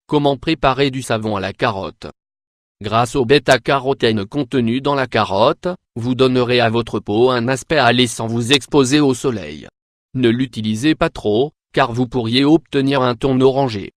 Comment préparer du savon à la carotte? Grâce au bêta-carotène contenu dans la carotte, vous donnerez à votre peau un aspect allé sans vous exposer au soleil. Ne l'utilisez pas trop, car vous pourriez obtenir un ton orangé.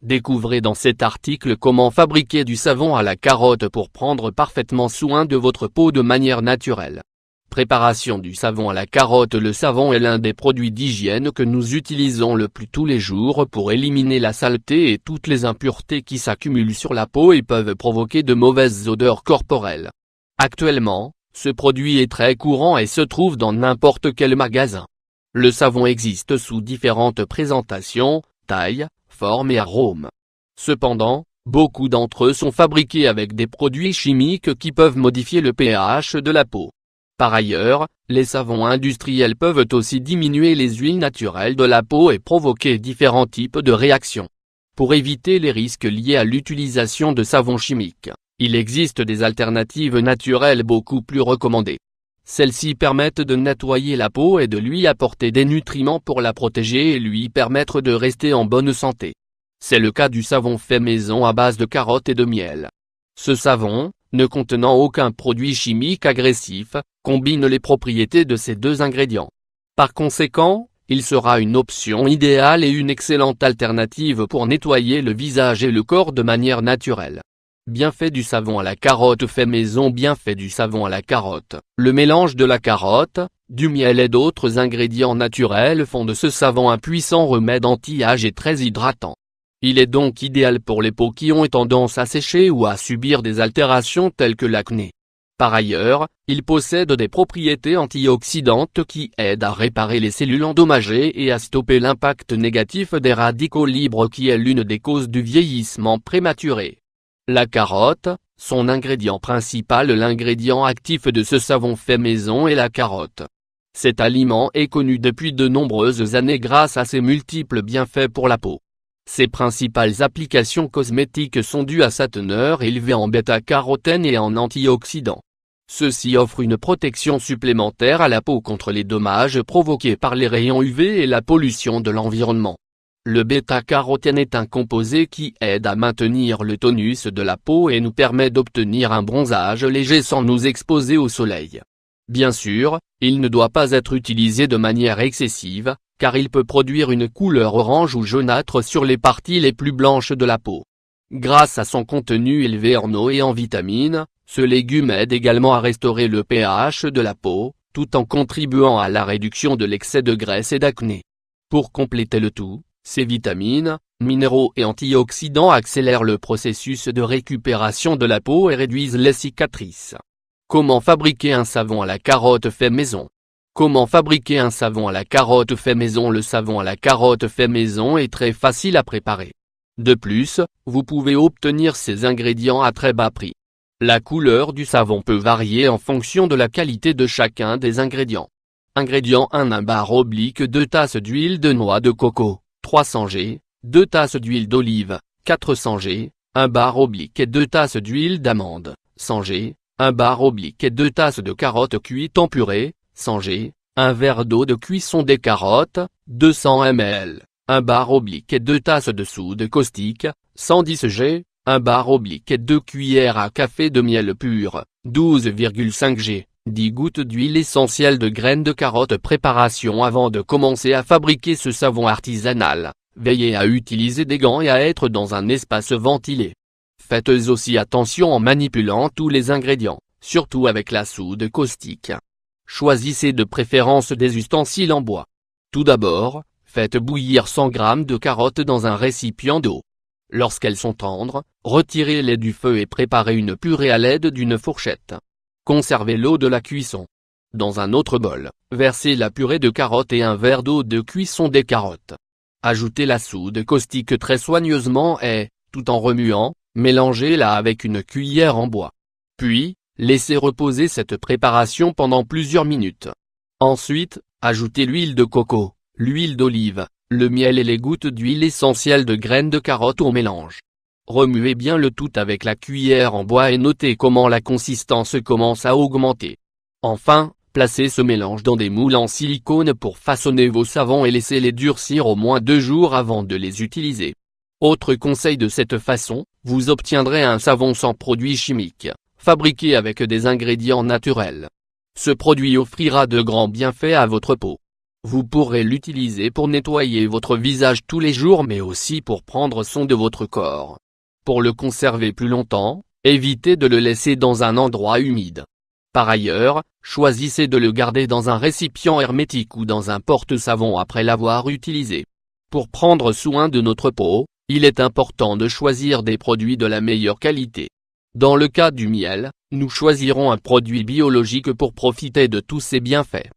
Découvrez dans cet article comment fabriquer du savon à la carotte pour prendre parfaitement soin de votre peau de manière naturelle. Préparation du savon à la carotte. Le savon est l'un des produits d'hygiène que nous utilisons le plus tous les jours pour éliminer la saleté et toutes les impuretés qui s'accumulent sur la peau et peuvent provoquer de mauvaises odeurs corporelles. Actuellement, ce produit est très courant et se trouve dans n'importe quel magasin. Le savon existe sous différentes présentations, tailles, formes et arômes. Cependant, beaucoup d'entre eux sont fabriqués avec des produits chimiques qui peuvent modifier le pH de la peau. Par ailleurs, les savons industriels peuvent aussi diminuer les huiles naturelles de la peau et provoquer différents types de réactions. Pour éviter les risques liés à l'utilisation de savons chimiques, il existe des alternatives naturelles beaucoup plus recommandées. Celles-ci permettent de nettoyer la peau et de lui apporter des nutriments pour la protéger et lui permettre de rester en bonne santé. C'est le cas du savon fait maison à base de carottes et de miel. Ce savon, ne contenant aucun produit chimique agressif, combine les propriétés de ces deux ingrédients. Par conséquent, il sera une option idéale et une excellente alternative pour nettoyer le visage et le corps de manière naturelle. Bienfaits du savon à la carotte fait maison. Bienfaits du savon à la carotte. Le mélange de la carotte, du miel et d'autres ingrédients naturels font de ce savon un puissant remède anti-âge et très hydratant. Il est donc idéal pour les peaux qui ont tendance à sécher ou à subir des altérations telles que l'acné. Par ailleurs, il possède des propriétés antioxydantes qui aident à réparer les cellules endommagées et à stopper l'impact négatif des radicaux libres qui est l'une des causes du vieillissement prématuré. La carotte, son ingrédient principal. L'ingrédient actif de ce savon fait maison est la carotte. Cet aliment est connu depuis de nombreuses années grâce à ses multiples bienfaits pour la peau. Ses principales applications cosmétiques sont dues à sa teneur élevée en bêta-carotène et en antioxydants. Ceci offre une protection supplémentaire à la peau contre les dommages provoqués par les rayons UV et la pollution de l'environnement. Le bêta-carotène est un composé qui aide à maintenir le tonus de la peau et nous permet d'obtenir un bronzage léger sans nous exposer au soleil. Bien sûr, il ne doit pas être utilisé de manière excessive, car il peut produire une couleur orange ou jaunâtre sur les parties les plus blanches de la peau. Grâce à son contenu élevé en eau et en vitamines, ce légume aide également à restaurer le pH de la peau, tout en contribuant à la réduction de l'excès de graisse et d'acné. Pour compléter le tout, ces vitamines, minéraux et antioxydants accélèrent le processus de récupération de la peau et réduisent les cicatrices. Comment fabriquer un savon à la carotte fait maison? Comment fabriquer un savon à la carotte fait maison? Le savon à la carotte fait maison est très facile à préparer. De plus, vous pouvez obtenir ces ingrédients à très bas prix. La couleur du savon peut varier en fonction de la qualité de chacun des ingrédients. Ingrédients 1 1 bar oblique 2 tasses d'huile de noix de coco, 300 g, 2 tasses d'huile d'olive, 400 g, 1 bar oblique et 2 tasses d'huile d'amande, 100 g, 1 bar oblique et 2 tasses de carottes cuites en purée, 100 g, 1 verre d'eau de cuisson des carottes, 200 ml, 1 bar oblique et 2 tasses de soude caustique, 110 g, 1 bar oblique et 2 cuillères à café de miel pur, 12,5 g, 10 gouttes d'huile essentielle de graines de carotte. Préparation. Avant de commencer à fabriquer ce savon artisanal, veillez à utiliser des gants et à être dans un espace ventilé. Faites aussi attention en manipulant tous les ingrédients, surtout avec la soude caustique. Choisissez de préférence des ustensiles en bois. Tout d'abord, faites bouillir 100 g de carottes dans un récipient d'eau. Lorsqu'elles sont tendres, retirez-les du feu et préparez une purée à l'aide d'une fourchette. Conservez l'eau de la cuisson. Dans un autre bol, versez la purée de carottes et un verre d'eau de cuisson des carottes. Ajoutez la soude caustique très soigneusement et, tout en remuant, mélangez-la avec une cuillère en bois. Puis, laissez reposer cette préparation pendant plusieurs minutes. Ensuite, ajoutez l'huile de coco, l'huile d'olive, le miel et les gouttes d'huile essentielle de graines de carotte au mélange. Remuez bien le tout avec la cuillère en bois et notez comment la consistance commence à augmenter. Enfin, placez ce mélange dans des moules en silicone pour façonner vos savons et laissez-les durcir au moins 2 jours avant de les utiliser. Autre conseil de cette façon, vous obtiendrez un savon sans produits chimiques, fabriqué avec des ingrédients naturels. Ce produit offrira de grands bienfaits à votre peau. Vous pourrez l'utiliser pour nettoyer votre visage tous les jours mais aussi pour prendre soin de votre corps. Pour le conserver plus longtemps, évitez de le laisser dans un endroit humide. Par ailleurs, choisissez de le garder dans un récipient hermétique ou dans un porte-savon après l'avoir utilisé. Pour prendre soin de notre peau, il est important de choisir des produits de la meilleure qualité. Dans le cas du miel, nous choisirons un produit biologique pour profiter de tous ses bienfaits.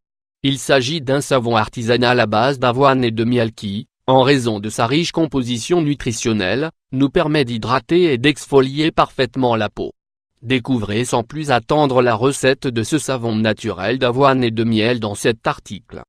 Il s'agit d'un savon artisanal à base d'avoine et de miel qui, en raison de sa riche composition nutritionnelle, nous permet d'hydrater et d'exfolier parfaitement la peau. Découvrez sans plus attendre la recette de ce savon naturel d'avoine et de miel dans cet article.